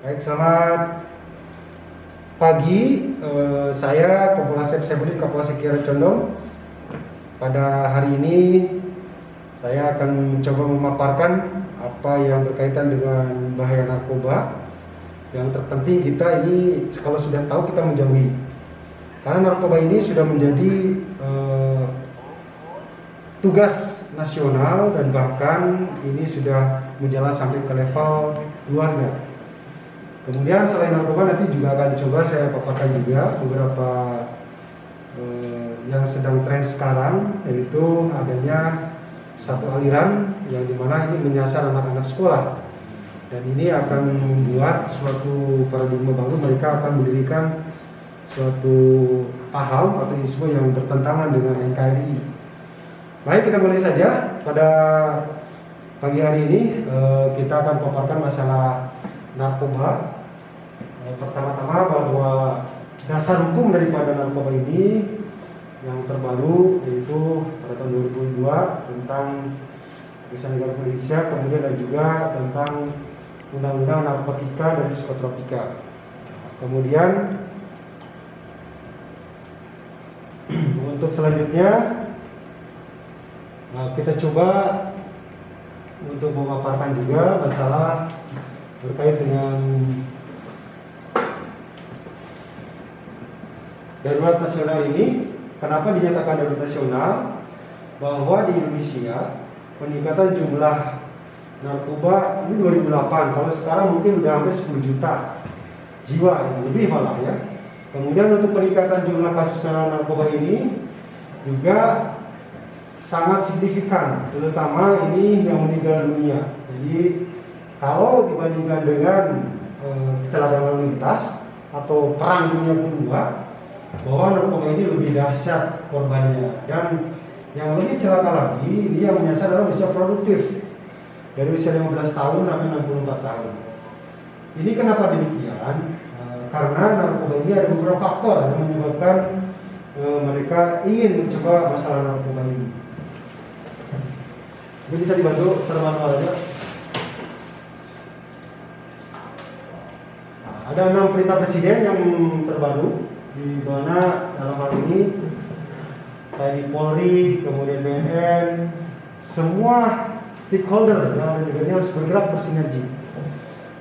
Baik, selamat pagi. Saya Kompol Asep Sebudi, Kapolsek Kiara Condong. Pada hari ini saya akan mencoba memaparkan apa yang berkaitan dengan bahaya narkoba. Yang terpenting kita ini kalau sudah tahu kita menjauhi. Karena narkoba ini sudah menjadi tugas nasional dan bahkan ini sudah menjalar sampai ke level keluarga. Kemudian selain narkoba nanti juga akan coba saya paparkan juga beberapa yang sedang tren sekarang, yaitu adanya satu aliran yang dimana ini menyasar anak-anak sekolah, dan ini akan membuat suatu paradigma baru. Mereka akan mendirikan suatu paham atau isu yang bertentangan dengan NKRI. Baik, kita mulai saja. Pada pagi hari ini kita akan paparkan masalah narkoba. Pertama-tama bahwa dasar hukum daripada narkoba ini yang terbaru yaitu pada tahun 2002 tentang Kepolisian Negara Indonesia, kemudian dan juga tentang Undang-Undang Narkotika dan Psikotropika. Kemudian untuk selanjutnya kita coba untuk memaparkan juga masalah terkait dengan darurat nasional ini. Kenapa dinyatakan darurat nasional? Bahwa di Indonesia peningkatan jumlah narkoba ini 2008, kalau sekarang mungkin udah hampir 10 juta jiwa, lebih malah ya. Kemudian untuk peningkatan jumlah kasus narkoba ini juga sangat signifikan, terutama ini yang meninggal dunia. Jadi kalau dibandingkan dengan kecelakaan lalu lintas atau perang dunia kedua, bahwa narkoba ini lebih dahsyat korbannya, dan yang lebih celaka lagi dia menyasar adalah usia produktif dari usia 15 tahun sampai 64 tahun. Ini kenapa demikian? Karena narkoba ini ada beberapa faktor yang menyebabkan mereka ingin mencoba masalah narkoba ini. Ini bisa dibantu secara manual aja. Ada 6 perintah presiden yang terbaru, di mana dalam hal ini TNI Polri, kemudian BNN, semua stakeholder yang ada di negara harus bergerak bersinergi.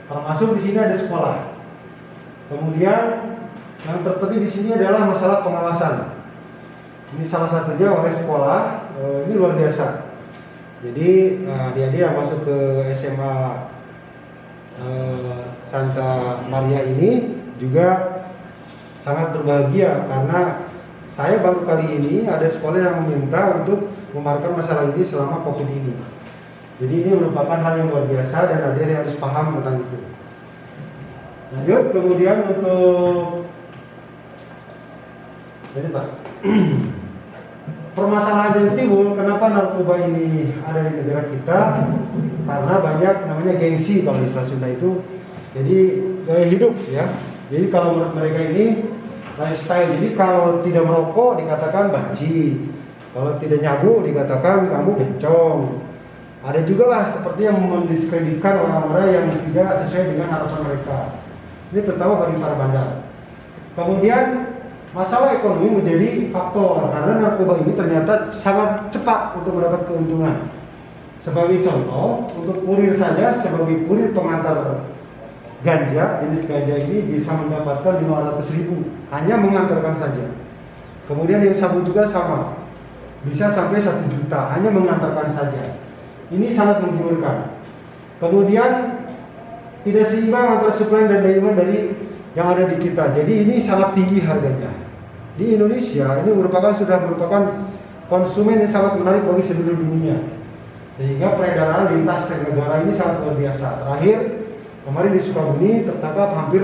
Termasuk di sini ada sekolah. Kemudian yang terpenting di sini adalah masalah pengawasan. Ini salah satunya oleh sekolah. Ini luar biasa. Jadi adik-adik yang masuk ke SMA Santa Maria ini juga sangat berbahagia, karena saya baru kali ini ada sekolah yang meminta untuk memaparkan masalah ini selama COVID ini. Jadi ini merupakan hal yang luar biasa dan adik-adik harus paham tentang itu. Lanjut, kemudian untuk jadi Pak, permasalahan yang timbul kenapa narkoba ini ada di negara kita, karena banyak namanya gengsi kalau di istilah Sunda itu. Jadi gaya hidup ya. Jadi kalau menurut mereka ini lifestyle. Jadi kalau tidak merokok dikatakan banci, kalau tidak nyabu dikatakan kamu bencong. Ada juga lah seperti yang mendiskreditkan orang-orang yang tidak sesuai dengan harapan mereka. Ini terutama bagi para bandar. Kemudian masalah ekonomi menjadi faktor, karena narkoba ini ternyata sangat cepat untuk mendapat keuntungan. Sebagai contoh, untuk kurir saja, sebagai kurir pengantar ganja, jenis ganja ini bisa mendapatkan 500.000 hanya mengantarkan saja. Kemudian yang sabu juga sama, bisa sampai 1 juta hanya mengantarkan saja. Ini sangat menggiurkan. Kemudian tidak seimbang antara supply dan demand dari yang ada di kita. Jadi ini sangat tinggi harganya. Di Indonesia ini sudah merupakan konsumen yang sangat menarik bagi seluruh dunia. Sehingga peredaran lintas negara ini sangat luar biasa. Terakhir kemarin di Sukabumi tertangkap hampir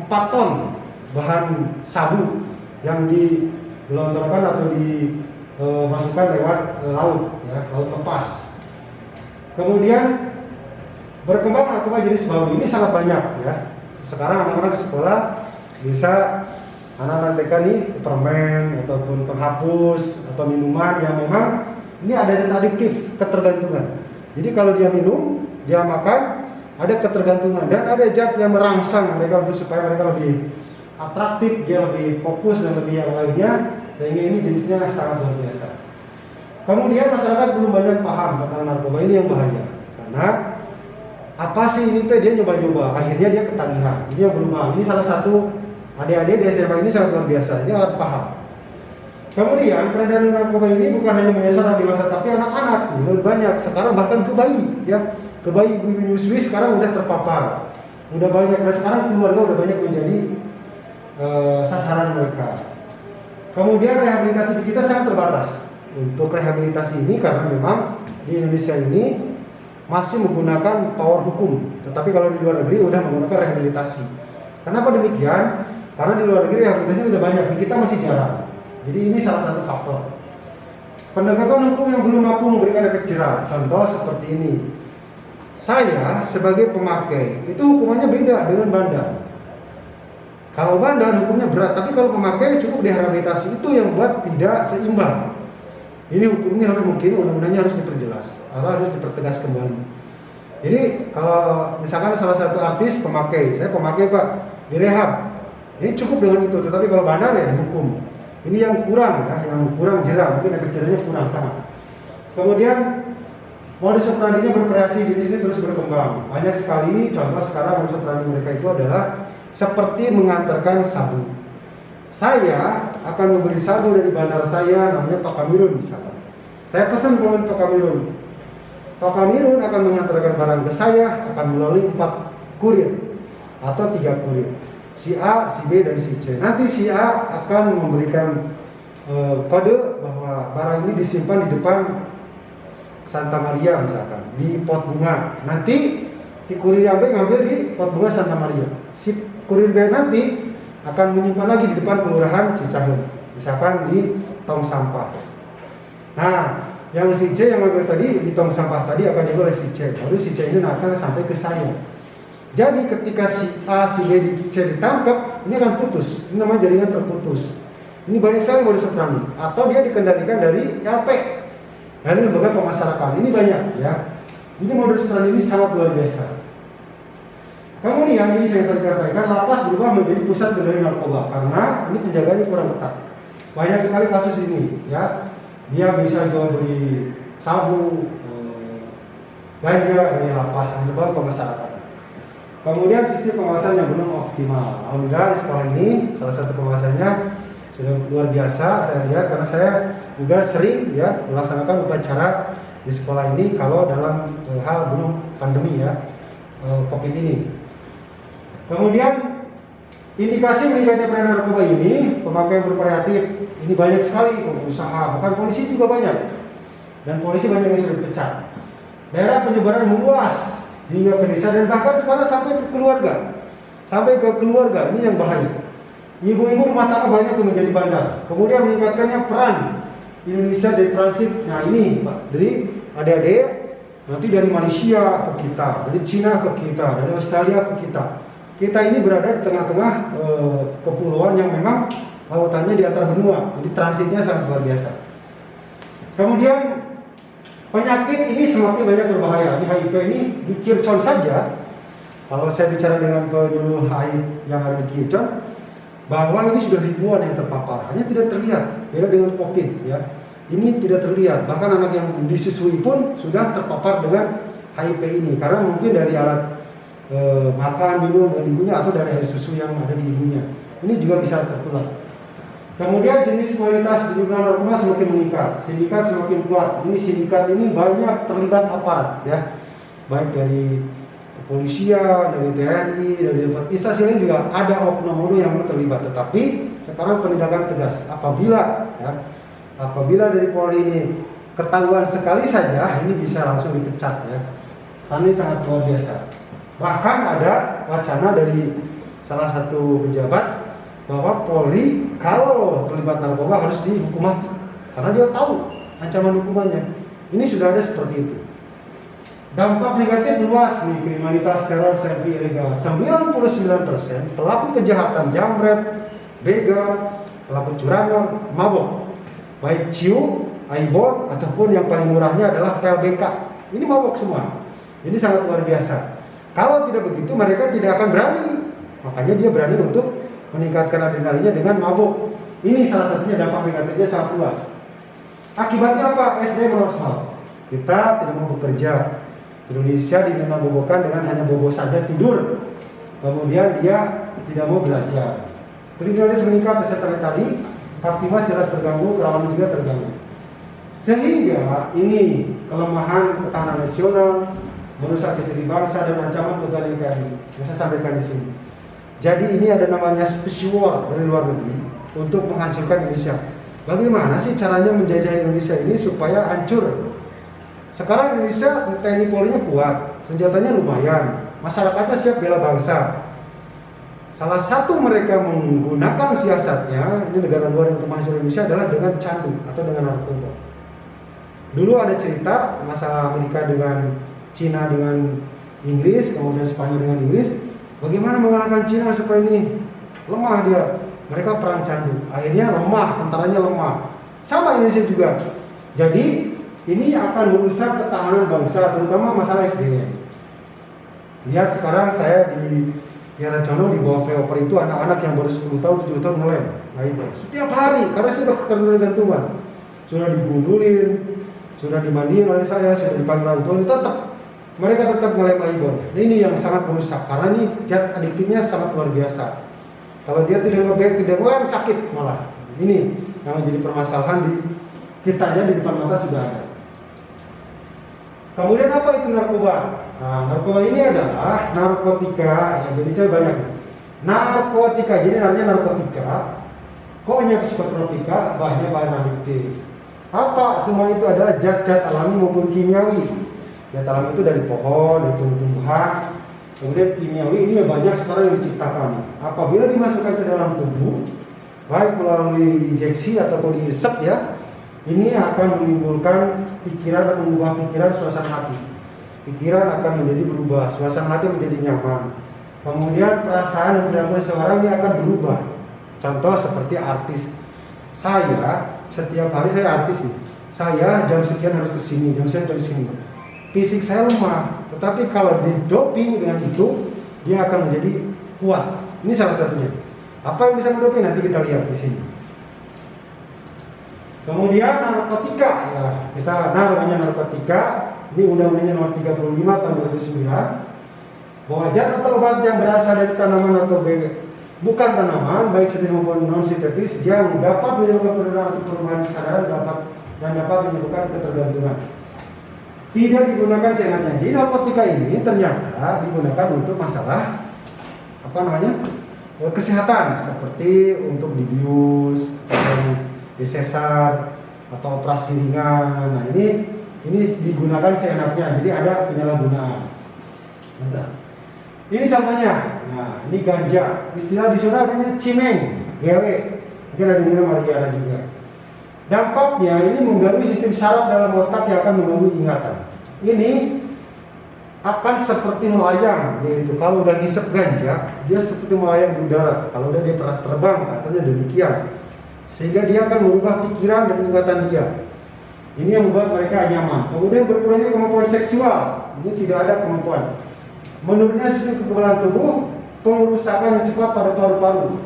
4 ton bahan sabu yang digelontorkan atau dimasukkan lewat laut, ya, laut lepas. Kemudian berkembang narkoba jenis baru ini sangat banyak ya. Sekarang anak-anak di sekolah bisa anak-anak TK nih permen ataupun penghapus atau minuman yang memang ini ada zat adiktif, ketergantungan. Jadi kalau dia minum, dia makan, ada ketergantungan dan ada zat yang merangsang mereka untuk supaya mereka lebih atraktif, dia lebih fokus dan lebih yang lainnya, sehingga ini jenisnya sangat luar biasa. Kemudian masyarakat belum banyak paham tentang narkoba ini yang bahaya, karena apa sih ini tuh, dia nyoba-nyoba, akhirnya dia ketagihan. Ini yang belum paham. Ini salah satu adik-adik di SMA ini sangat luar biasa, dia harus paham. Kemudian peredaran narkoba ini bukan hanya menyasar dewasa tapi anak-anak, lebih banyak sekarang, bahkan ke bayi ya. Ke bayi ibu menyusui sekarang udah terpapar, udah banyak, dan sekarang keluarga udah banyak menjadi sasaran mereka. Kemudian rehabilitasi di kita sangat terbatas untuk rehabilitasi ini, karena memang di Indonesia ini masih menggunakan power hukum, tetapi kalau di luar negeri udah menggunakan rehabilitasi. Kenapa demikian? Karena di luar negeri rehabilitasi udah banyak, di kita masih jarang. Jadi ini salah satu faktor. Penegakan hukum yang belum mampu memberikan efek jerah, contoh seperti ini. Saya sebagai pemakai itu hukumannya beda dengan bandar. Kalau bandar hukumnya berat, tapi kalau pemakai cukup direhabilitasi, itu yang buat tidak seimbang. Ini hukumnya harus, mungkin undang-undangnya harus diperjelas, harus dipertegas kembali. Jadi kalau misalkan salah satu artis pemakai, saya pemakai Pak, direhab, ini cukup dengan itu. Tetapi kalau bandar ya dihukum. Ini yang kurang ya, yang kurang jerah, mungkin efek jerahnya kurang sangat. Kemudian modus operandinya bervariasi, jenis ini terus berkembang. Banyak sekali contoh sekarang modus operandi mereka itu adalah seperti mengantarkan sabu. Saya akan membeli sabu dari bandar saya, namanya Pak Kamirun misalnya. Saya pesan kepada Pak Kamirun. Pak Kamirun akan mengantarkan barang ke saya, akan melalui 4 kurir atau 3 kurir. Si A, si B, dan si C. Nanti si A akan memberikan kode bahwa barang ini disimpan di depan Santa Maria misalkan, di pot bunga. Nanti si kurir yang B ngambil di pot bunga Santa Maria. Si kurir B nanti akan menyimpan lagi di depan kelurahan Cicahem, misalkan di tong sampah. Nah, yang si C yang ngambil tadi di tong sampah tadi akan diambil oleh si C. Lalu si C ini akan sampai ke saya. Jadi ketika si A, si B, si C ditangkap, ini akan putus. Ini namanya jaringan terputus. Ini banyak sekali modus operandi. Atau dia dikendalikan dari LP, dari lembaga pemasarakan. Ini banyak ya. Ini modus operandi ini sangat luar biasa. Kemudian ini saya sampaikan, lapas berubah menjadi pusat kendali narkoba karena ini penjagaannya kurang ketat. Banyak sekali kasus ini ya. Dia bisa jual beli sabu, ganja dari lapas, lembaga pemasarakan. Kemudian sistem pengawasan yang belum optimal. Alhamdulillah di sekolah ini salah satu pengawasannya sudah luar biasa saya lihat, karena saya juga sering ya melaksanakan upacara di sekolah ini kalau dalam hal belum pandemi ya COVID ini. Kemudian indikasi meningkatnya peredaran narkoba ini, pemakaian bervariatif ini banyak sekali, usaha, bahkan polisi juga banyak, dan polisi banyak yang sudah dipecat. Daerah penyebaran meluas hingga ke desa dan bahkan sekarang sampai ke keluarga, ini yang bahaya. Ibu-ibu rumah tangga banyak yang menjadi bandar. Kemudian meningkatkannya peran Indonesia dari transit. Nah ini Pak, dari adik-adik nanti dari Malaysia ke kita, dari Cina ke kita, dari Australia ke kita. Kita ini berada di tengah-tengah kepulauan yang memang lautannya di antar benua, jadi transitnya sangat luar biasa. Kemudian penyakit ini semakin banyak berbahaya. Ini HIV ini di Kircon saja, kalau saya bicara dengan penyuluh HIV yang ada di Kircon, bahwa ini sudah ribuan yang terpapar, hanya tidak terlihat. Beda dengan COVID ya, ini tidak terlihat. Bahkan anak yang disusui pun sudah terpapar dengan HIV ini, karena mungkin dari alat makan, minum dari ibunya atau dari air susu yang ada di ibunya. Ini juga bisa tertular. Kemudian jenis kualitas di jumlah narkoba semakin meningkat, sindikat semakin kuat. Ini sindikat ini banyak terlibat aparat ya, baik dari kepolisian, dari TNI, dari instansi lain juga ada oknum-oknum yang terlibat. Tetapi sekarang penindakan tegas. Apabila dari Polri ini ketahuan sekali saja, ini bisa langsung dipecat ya. Karena ini sangat luar biasa. Bahkan ada wacana dari salah satu pejabat bahwa Polri kalau terlibat narkoba harus dihukum mati, karena dia tahu ancaman hukumannya. Ini sudah ada seperti itu. Dampak negatif luas nih, kriminalitas, teror, serpi ilegal. 99% pelaku kejahatan jambret, begal, pelaku curanmor, mabok, baik ciu, aibon, ataupun yang paling murahnya adalah PLBK. Ini mabok semua. Ini sangat luar biasa. Kalau tidak begitu mereka tidak akan berani. Makanya dia berani untuk meningkatkan adrenalinnya dengan mabuk. Ini salah satunya dampak negatifnya sangat luas. Akibatnya apa? SD merosot. Kita tidak mau bekerja. Indonesia dimabukkan dengan hanya bobo saja tidur. Kemudian dia tidak mau belajar. Kriminalitas meningkat saya tadi, Kaptimas jelas terganggu, kerawanan juga terganggu. Sehingga ini kelemahan ketahanan nasional, merusak diri bangsa dan ancaman kedaulatan NKRI. Saya sampaikan di sini. Jadi ini ada namanya special war dari luar negeri untuk menghancurkan Indonesia. Bagaimana sih caranya menjajah Indonesia ini supaya hancur? Sekarang Indonesia TNI Polri-nya kuat, senjatanya lumayan, masyarakatnya siap bela bangsa. Salah satu mereka menggunakan siasatnya, ini negara luar yang untuk menghancurkan Indonesia adalah dengan candu atau dengan narkoba. Dulu ada cerita masalah Amerika dengan Cina dengan Inggris, kemudian Spanyol dengan Inggris. Bagaimana mengalahkan Cina supaya ini lemah dia? Mereka perang candu, akhirnya lemah, tentaranya lemah. Sama Indonesia juga. Jadi ini akan merusak ketahanan bangsa, terutama masalah SDM. Lihat sekarang saya di Kiara Condong di bawah flyover itu anak-anak yang baru 10 tahun, 7 tahun ngelem. Nah itu, setiap hari, karena sudah ketergantungan. Sudah digundulin, sudah dimandiin oleh saya, sudah dipanggil orang tua, tetap mereka tetap ngelem Aibon. Nah, ini yang sangat merusak, karena ini zat adiktifnya sangat luar biasa. Kalau dia tidak ngelem sakit malah. Ini yang menjadi permasalahan di kita aja di depan mata sudah ada. Kemudian apa itu narkoba? Nah, narkoba ini adalah narkotika, ya, jadi saya banyak. Narkotika, jadi namanya narkotika, koknya psikotropika, bahannya bahan adiktif. Apa? Semua itu adalah zat-zat alami maupun kimiawi. Zat alami itu dari pohon, dari tumbuh-tumbuhan. Kemudian kimiawi ini banyak sekarang yang diciptakan. Apabila dimasukkan ke dalam tubuh, baik melalui injeksi ataupun dihisap ya, ini akan menimbulkan pikiran dan mengubah pikiran suasana hati. Pikiran akan menjadi berubah, suasana hati menjadi nyaman. Kemudian perasaan dan perilaku seseorang ini akan berubah. Contoh seperti artis. Saya setiap hari saya artis nih. Saya jam sekian harus kesini, jam sekian harus kesini. Fisik saya lemah, tetapi kalau didoping dengan itu, dia akan menjadi kuat. Ini salah satunya. Apa yang bisa mendoping nanti kita lihat di sini. Kemudian narkotika, ya kita namanya narkotika. Ini undang-undangnya nomor 35 tahun 2009 bahwa zat atau obat yang berasal dari tanaman atau bukan tanaman, baik sintetis maupun non sintetis, yang dapat menyebabkan penurunan atau perubahan kesadaran dapat menyebabkan ketergantungan. Tidak digunakan seenaknya. Jadi narkotika ini ternyata digunakan untuk masalah kesehatan, seperti untuk dibius, atau disesar, atau operasi ringan. Nah ini digunakan seenaknya, jadi ada penyalahgunaan. Ini contohnya. Nah ini ganja, istilah di sana adanya cimeng, gele, mungkin ada yang marijuana juga. Dampaknya ini mengganggu sistem saraf dalam otak yang akan mengganggu ingatan. Ini akan seperti melayang, yaitu kalau udah ngisep ganja, dia seperti melayang di udara. Kalau udah dia pernah terbang, katanya demikian. Sehingga dia akan mengubah pikiran dan ingatan dia. Ini yang membuat mereka nyaman. Kemudian berkurangnya kemampuan seksual. Ini tidak ada kemampuan. Menurunnya sistem kekebalan tubuh, pengerusakan yang cepat pada paru-paru,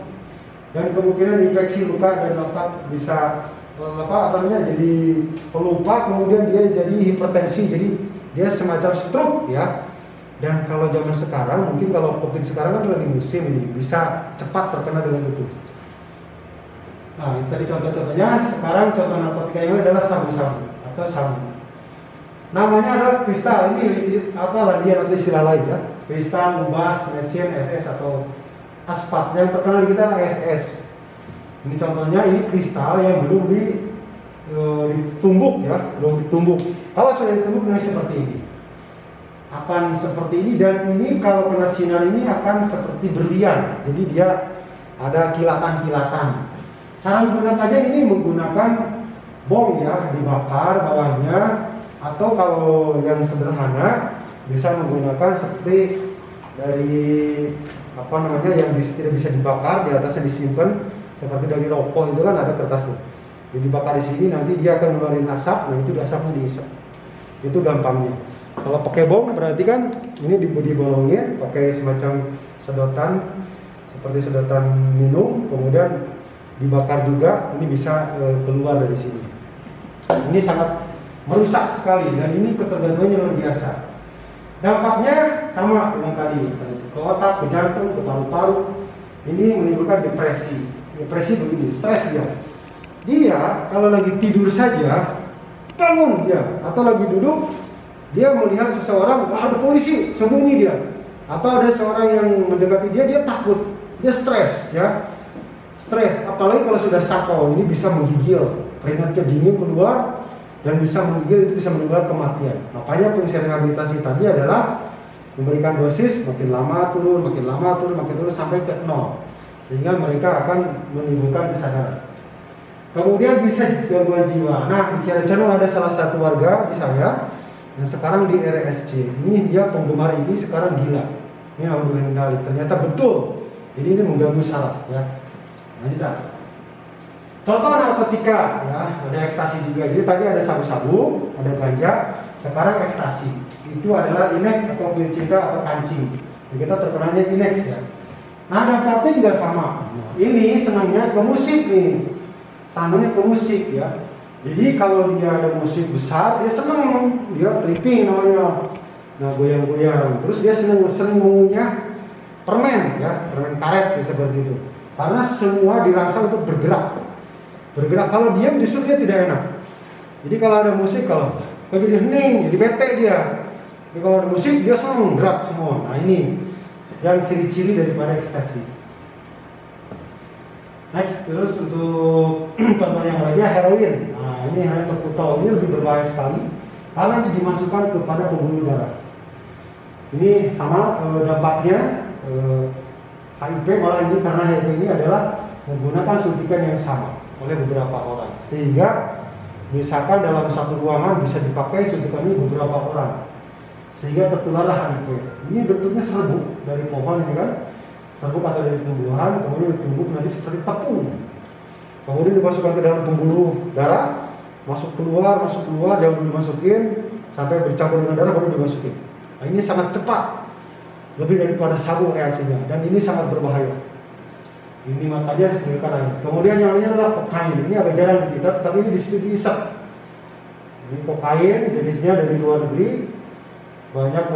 dan kemungkinan infeksi luka dan otak bisa jadi pelupa, kemudian dia jadi hipertensi, jadi dia semacam stroke ya. Dan kalau zaman sekarang, mungkin kalau COVID sekarang kan lagi musim ini, bisa cepat terkena dengan itu. Nah, ini tadi contoh-contohnya. Sekarang contoh narkotika yang adalah sabu-sabu atau sabu. Namanya adalah kristal. Ini landian atau istilah lain ya. Kristal, ubas, mesin, SS atau aspat. Yang terkenal di kita adalah SS. Ini contohnya, ini kristal yang belum ditumbuk ya, belum ditumbuk. Kalau sudah ditumbuk ini seperti ini. Akan seperti ini, dan ini kalau kena sinar ini akan seperti berlian. Jadi dia ada kilatan-kilatan. Cara menggunakannya ini menggunakan bom ya, dibakar bawahnya, atau kalau yang sederhana bisa menggunakan seperti dari yang tidak bisa dibakar, di atasnya disimpan seperti dari rokok itu kan ada kertas tuh. Jadi dibakar di sini, nanti dia akan mengeluarkan asap, nah itu asapnya diisap. Itu gampangnya. Kalau pakai bom berarti kan ini dibolongin pakai semacam sedotan seperti sedotan minum, kemudian dibakar juga, ini bisa keluar dari sini. Ini sangat merusak sekali dan ini ketergantungannya luar biasa. Dampaknya sama dengan tadi, ke otak, ke jantung, ke paru-paru. Ini menimbulkan depresi. Depresi begini, stres dia. Dia kalau lagi tidur saja bangun dia, atau lagi duduk dia melihat seseorang, wah ada polisi, sembunyi dia. Atau ada seorang yang mendekati dia, dia takut, dia stres ya. Stres, apalagi kalau sudah sakau, ini bisa menggigil, keringatnya dingin keluar dan bisa menggigil, itu bisa menimbulkan kematian. Makanya fungsi rehabilitasi tadi adalah memberikan dosis makin lama turun, makin lama turun, makin turun sampai ke 0, sehingga mereka akan menimbulkan kesadaran. Kemudian bisa gangguan jiwa. Nah, di Kiara Condong ada salah satu warga di saya yang sekarang di RSC. Ini dia penggemar ini sekarang gila. Ini alhamdulillah, ternyata betul. Jadi ini mengganggu saraf ya. Nah, ini contoh narkotika ya, ada ekstasi juga. Jadi tadi ada sabu-sabu, ada ganja, sekarang ekstasi. Itu adalah inek atau pil cinta atau kancing. Jadi kita terkenalnya inek ya. Nah, dampaknya juga sama. Ini senangnya ke musik nih. Sananya ke musik ya. Jadi kalau dia ada musik besar, dia senang, dia tripping namanya. Nah, goyang-goyang. Terus dia senang mengunyah permen ya, permen karet ya, seperti itu. Karena semua dirangsang untuk bergerak. Bergerak, kalau diam justru dia tidak enak. Jadi kalau ada musik, kalau jadi hening, jadi bete dia. Jadi kalau ada musik dia senang gerak semua. Nah, ini yang ciri-ciri daripada ekstasi. Next, terus untuk contoh yang lainnya heroin. Nah, ini heroin terputau, ini lebih berbahaya sekali karena ini dimasukkan kepada pembuluh darah. Ini sama dampaknya HIV, malah ini karena HIV ini adalah menggunakan suntikan yang sama oleh beberapa orang, sehingga misalkan dalam satu ruangan bisa dipakai suntikan ini beberapa orang, sehingga tertularlah HIV. Ini bentuknya serbuk dari pohon ini kan. Serbuk atau dari tumbuhan, kemudian ditumbuk nanti seperti tepung, kemudian dimasukkan ke dalam pembuluh darah, masuk keluar, jangan dimasukin sampai bercampur dengan darah baru dimasukin. Nah, ini sangat cepat, lebih daripada sabu reaksinya, dan ini sangat berbahaya. Ini makanya silakan air. Kemudian yang lainnya adalah kokain. Ini agak jarang di kita, tapi ini diisep. Ini kokain jenisnya dari luar negeri, banyak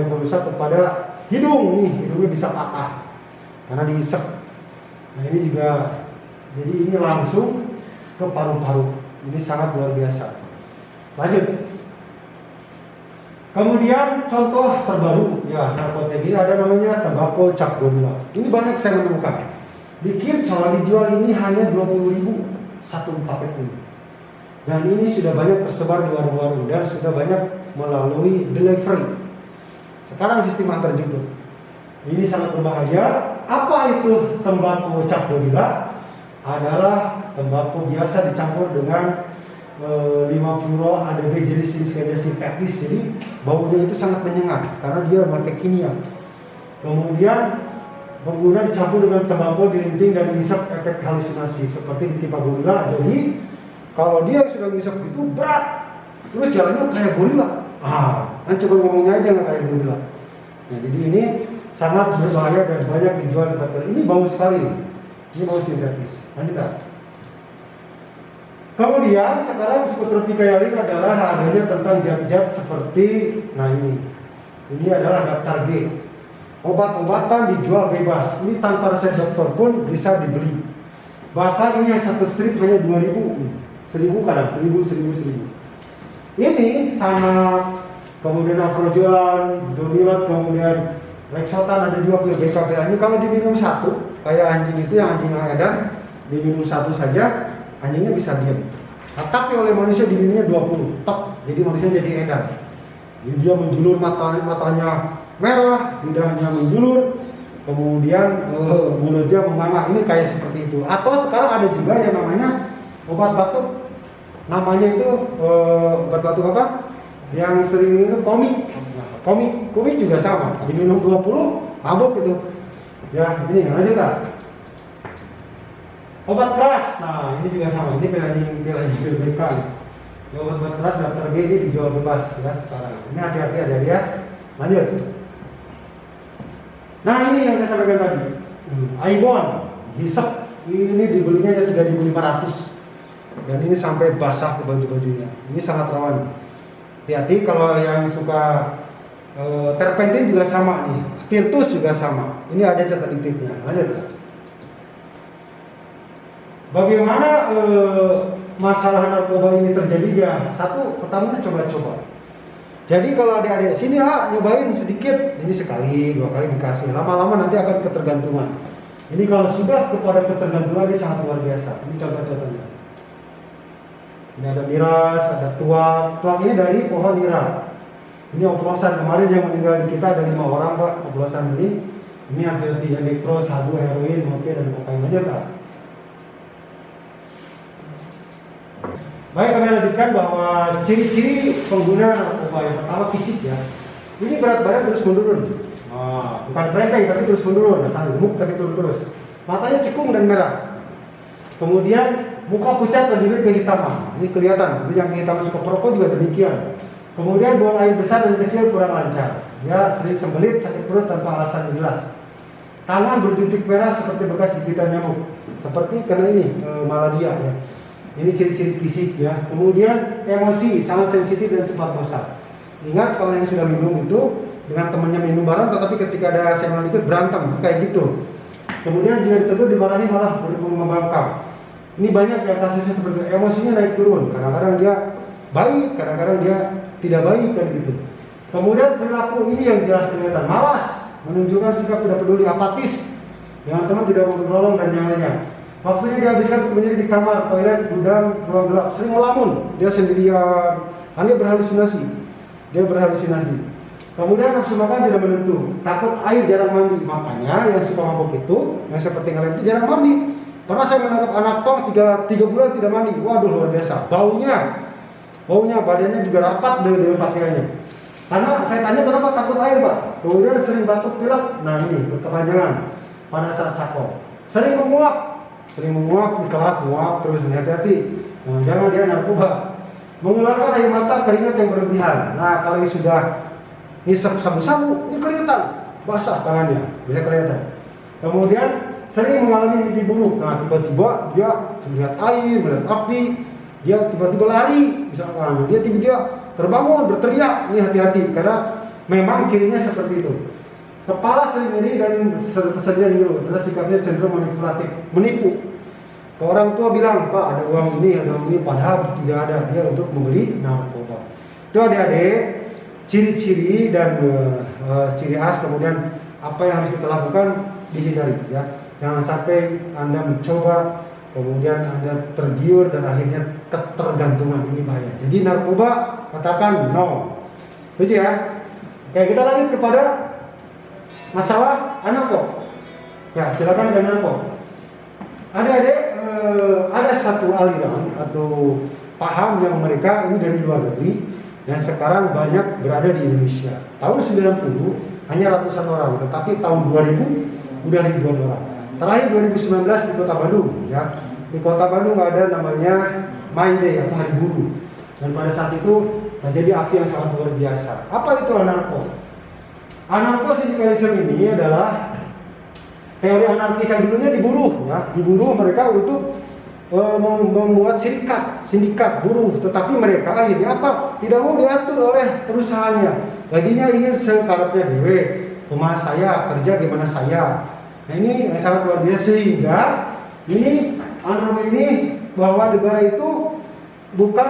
berusaha kepada hidung nih, hidungnya bisa patah karena diisep. Nah, ini juga, jadi ini langsung ke paru-paru. Ini sangat luar biasa. Lanjut. Kemudian contoh terbaru ya narkotika ini ada namanya tembakau cap gorila. Ini banyak saya menemukan. Di Kircon dijual ini hanya 20.000 satu paket ini. Dan ini sudah banyak tersebar di warung-warung dan sudah banyak melalui delivery. Sekarang sistem antar jemput. Ini sangat berbahaya. Apa itu tembakau cap gorila? Adalah tembakau biasa dicampur dengan 5 fluoro ADB jenis sintetis. Jadi baunya itu sangat menyengat karena dia pakai kimia. Kemudian pengguna dicampur dengan tembakau dilinting dan dihisap, efek halusinasi seperti ditimpa gorila. Jadi kalau dia sudah ngisap itu berat, terus jalannya kayak gorila. Kan coba ngomongnya aja nggak kayak gorila. Nah, jadi ini sangat berbahaya dan banyak dijual di pasar. Ini bau sekali. Ini bau sintetis. Lanjut. Kemudian sekarang psikotropika lain adalah adanya tentang zat-zat seperti, nah ini adalah daftar G. Obat-obatan dijual bebas. Ini tanpa resep dokter pun bisa dibeli. Bahkan ini satu strip hanya 2.000, 1.000 kadang, 1.000. Ini sama, kemudian Afrojolan, Domilat, kemudian Lexotan, ada juga pil BKB. Ini kalau diminum satu, kayak anjing itu yang anjing edan, diminum satu saja, anjingnya bisa diam. Nah, tapi oleh manusia diminumnya 20, tok, jadi manusia jadi edan. Jadi dia menjulur matanya merah, lidahnya menjulur, kemudian mulutnya menganga. Ini kayak seperti itu. Atau sekarang ada juga yang namanya obat batuk. Namanya itu obat batuk apa? Yang sering itu komik juga sama. Diminum 20, mabuk gitu. Ya, ini lanjut lah. Obat keras. Nah, ini juga sama. Ini pil BK. Yang obat-obat keras daftar G ini dijual bebas ya sekarang. Ini hati-hati ada dia. Lanjut. Nah ini yang saya sampaikan tadi. Aibon, hisap ini dibelinya ada 3.500 dan ini sampai basah ke baju-bajunya. Ini sangat rawan. Hati-hati kalau yang suka terpentin juga sama nih, spiritus juga sama. Ini ada zat adiktifnya. Lanjut. Bagaimana masalah narkoba ini terjadi ya? Satu, pertama coba-coba. Jadi kalau adik-adik sini nyobain sedikit, ini sekali, 2 kali dikasih, lama-lama nanti akan ketergantungan. Ini kalau sudah kepada ketergantungan ini sangat luar biasa. Ini contoh-contohnya. Ini ada miras, ada tuak. Tuak ini dari pohon nira. Ini oplosan, kemarin yang meninggal di kita ada 5 orang Pak, oplosan ini. Ini anti dextrose, sabu, heroin, oke, dan kokain aja Kak. Baik, kami lanjutkan bahwa ciri-ciri pengguna narkoba yang pertama fisik ya. Ini berat badan terus menurun. Bukan berengkang tapi terus menurun, asal gemuk tapi turun terus. Matanya cekung dan merah. Kemudian muka pucat dan bibir kehitaman. Ini kelihatan. Jadi yang kehitaman suka perokok juga demikian. Kemudian buang air besar dan kecil kurang lancar. Ya, sering sembelit, sakit perut tanpa alasan yang jelas. Tangan bertitik merah seperti bekas gigitan nyamuk. Seperti karena ini malaria ya. Ini ciri-ciri fisik ya. Kemudian emosi, sangat sensitif dan cepat bosan. Ingat kalau yang sudah minum itu dengan temannya minum bareng, tetapi ketika ada senggol dikit berantem kayak gitu. Kemudian jika ditegur dimarahi malah membangkang. Ini banyak ya kasusnya seperti itu. Emosinya naik turun. Kadang-kadang dia baik, kadang-kadang dia tidak baik kan gitu. Kemudian perilaku ini yang jelas kelihatan malas, menunjukkan sikap tidak peduli, apatis, dengan teman tidak mau menolong dan yang lainnya. Waktunya dihabiskan menyendiri di kamar, toilet, gudang, ruang gelap, sering melamun, dia sendirian, hanya berhalusinasi, Kemudian nafsu makan tidak menentu, takut air, jarang mandi, makanya yang suka mabuk itu, yang seperti kalian itu jarang mandi. Pernah saya menangkap anak pang 3 bulan tidak mandi, waduh luar biasa, baunya badannya juga rapat dengan pakaiannya. Karena saya tanya kenapa takut air Pak, kemudian sering batuk pilek, nah ini berkepanjangan pada saat sakau, sering menguap di kelas, menguap terus, hati-hati, nah, jangan dia narkoba. Mengeluarkan air mata, keringat yang berlebihan. Nah kalau yang sudah ngisap sabu-sabu, ini keringetan, basah tangannya, bisa kelihatan. Kemudian sering mengalami mimpi buruk. Nah tiba-tiba dia melihat air, melihat api, dia tiba-tiba lari, misalkan dia tiba-tiba terbangun, berteriak. Ini hati-hati karena memang cirinya seperti itu. Kepala sering nyeri dan kesedihan dulu, karena sikapnya cenderung manipulatif, menipu. Orang tua bilang, Pak ada uang ini, padahal tidak ada, dia untuk membeli narkoba. Itu adik-adik, ciri-ciri dan ciri khas, kemudian apa yang harus kita lakukan dihindari ya. Jangan sampai Anda mencoba, kemudian Anda tergiur dan akhirnya ketergantungan, ini bahaya. Jadi narkoba katakan no. Setuju ya? Oke, kita lanjut kepada masalah anarko. Ya, silakan dengan anarko. Adik-adik, ada satu aliran atau paham yang mereka ini dari luar negeri dan sekarang banyak berada di Indonesia. Tahun 90 hanya ratusan orang, tetapi tahun 2000 udah ribuan orang. Terakhir 2019 di Kota Bandung ya. Di Kota Bandung ada namanya May Day atau Hari Buruh. Dan pada saat itu terjadi aksi yang sangat luar biasa. Apa itu anarko? Anarko sindikalisme ini adalah teori anarkis yang dulunya diburuh ya. Diburuh mereka untuk membuat sindikat buruh, tetapi mereka akhirnya apa? Tidak mau diatur oleh perusahaannya. Gajinya ingin sekarapnya dewe. Rumah saya, kerja gimana saya. Nah ini yang sangat luar biasa, sehingga ini anarko ini bahwa negara itu bukan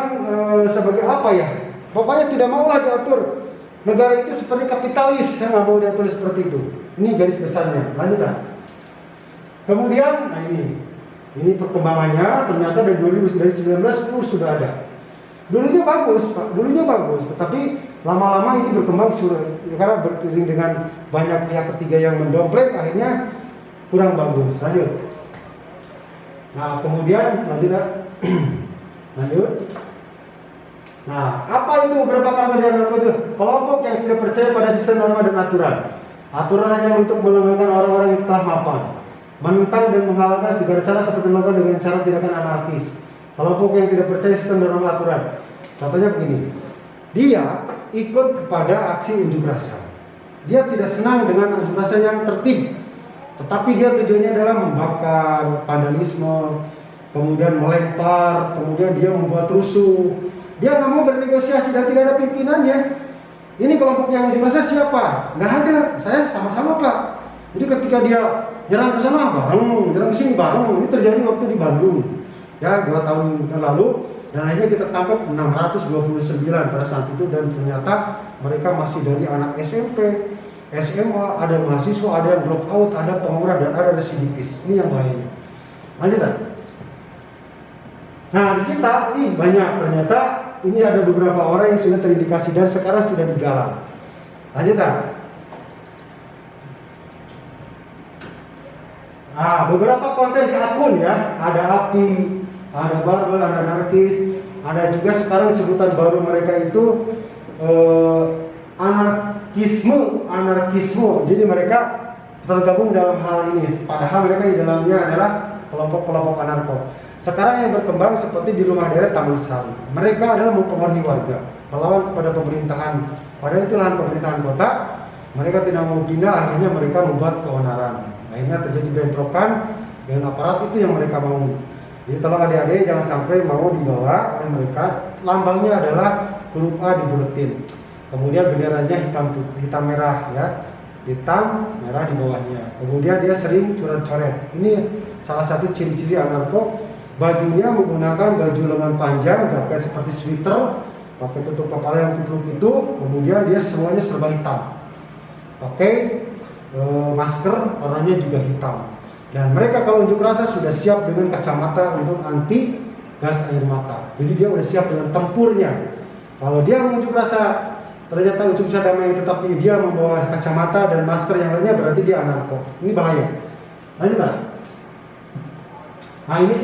sebagai apa ya, pokoknya tidak maulah diatur. Negara itu seperti kapitalis, saya nggak mau diatur seperti itu. Ini garis besarnya. Lanjutlah. Kemudian, nah ini perkembangannya ternyata dari 2019 sudah ada. Dulunya bagus, Pak. Dulunya bagus, tetapi lama-lama ini berkembang karena beriring dengan banyak pihak ketiga yang mendompleng, akhirnya kurang bagus. Lanjut. Nah, kemudian lanjut. Nah, apa itu beberapa karakter anarko itu? Kelompok yang tidak percaya pada sistem norma dan aturan. Aturan hanya untuk melengahkan orang-orang yang telah mapan. Menentang dan menghalalkan segala cara seperti melakukan dengan cara tindakan anarkis. Kelompok yang tidak percaya sistem norma aturan. Contohnya begini, dia ikut kepada aksi unjuk rasa. Dia tidak senang dengan unjuk rasa yang tertib, tetapi dia tujuannya adalah membakar, vandalisme, kemudian melempar, kemudian dia membuat rusuh. Dia nggak mau bernegosiasi dan tidak ada pimpinannya. Ini kelompok yang unjuk rasa siapa? Nggak ada, saya sama-sama Pak. Jadi ketika dia nyerang ke sana bareng, nyerang ke sini bareng. Ini terjadi waktu di Bandung, ya 2 tahun yang lalu. Dan akhirnya kita tangkap 629 pada saat itu, dan ternyata mereka masih dari anak SMP, SMA, ada mahasiswa, ada yang drop out, ada pengurang, dan ada residivis. Ini yang bahaya. Lanjut kan? Nah, di kita ini banyak, ternyata ini ada beberapa orang yang sudah terindikasi dan sekarang sudah digalang. Lanjut kan? Nah, beberapa konten di akun ya, ada api, ada barbel, ada anarkis, ada juga sekarang sebutan baru mereka itu anarkisme. Jadi mereka tergabung dalam hal ini, padahal mereka di dalamnya adalah kelompok-kelompok anarko. Sekarang yang berkembang seperti di rumah daerah Taman Sari, mereka adalah mempengaruhi warga, melawan kepada pemerintahan. Padahal itu lahan pemerintahan kota, mereka tidak mau pindah, akhirnya mereka membuat keonaran. Akhirnya terjadi bentrokan dengan aparat, itu yang mereka mau. Jadi tolong adik-adik jangan sampai mau dibawa oleh mereka. Lambangnya adalah huruf A dibuletin. Kemudian benderanya hitam merah ya. Hitam merah di bawahnya. Kemudian dia sering coret-coret. Ini salah satu ciri-ciri anarko. Bajunya menggunakan baju lengan panjang, jaket seperti sweater, pakai tutup kepala yang kupluk itu. Kemudian dia semuanya serba hitam. Pakai masker warnanya juga hitam. Dan mereka kalau unjuk rasa sudah siap dengan kacamata untuk anti gas air mata. Jadi dia sudah siap dengan tempurnya. Kalau dia mengunjuk rasa ternyata unjuk rasa damai tetapi dia membawa kacamata dan masker yang lainnya, berarti dia anarko. Ini bahaya. Lanjut Pak. Nah, ini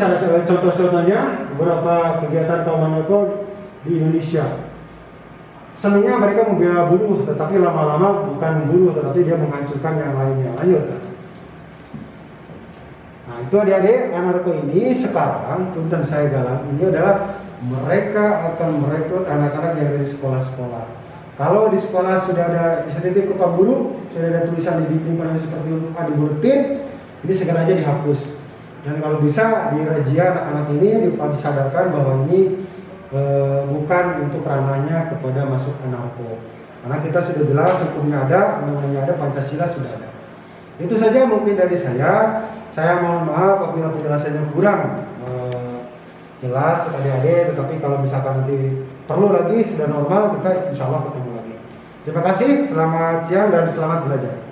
contoh-contohnya beberapa kegiatan kaum anarko di Indonesia. Senangnya mereka membela buruh, tetapi lama-lama bukan buruh, tetapi dia menghancurkan yang lainnya. Lanjut. Nah, itu adik-adik, anarko ini sekarang tuntutan saya galang ini adalah mereka akan merekrut anak-anak yang dari sekolah-sekolah. Kalau di sekolah sudah ada insentif upah buruh, sudah ada tulisan di dinding pada seperti di buletin, ini segera aja dihapus. Dan kalau bisa di razia anak-anak ini disadarkan bahwa ini bukan untuk ranahnya kepada masuk anarko. Karena kita sudah jelas hukumnya ada, undang-undangnya ada, Pancasila sudah ada. Itu saja mungkin dari saya. Saya mohon maaf apabila penjelasannya kurang jelas kepada adik, tetapi kalau misalkan nanti perlu lagi sudah normal, kita insya Allah ketemu lagi. Terima kasih, selamat siang dan selamat belajar.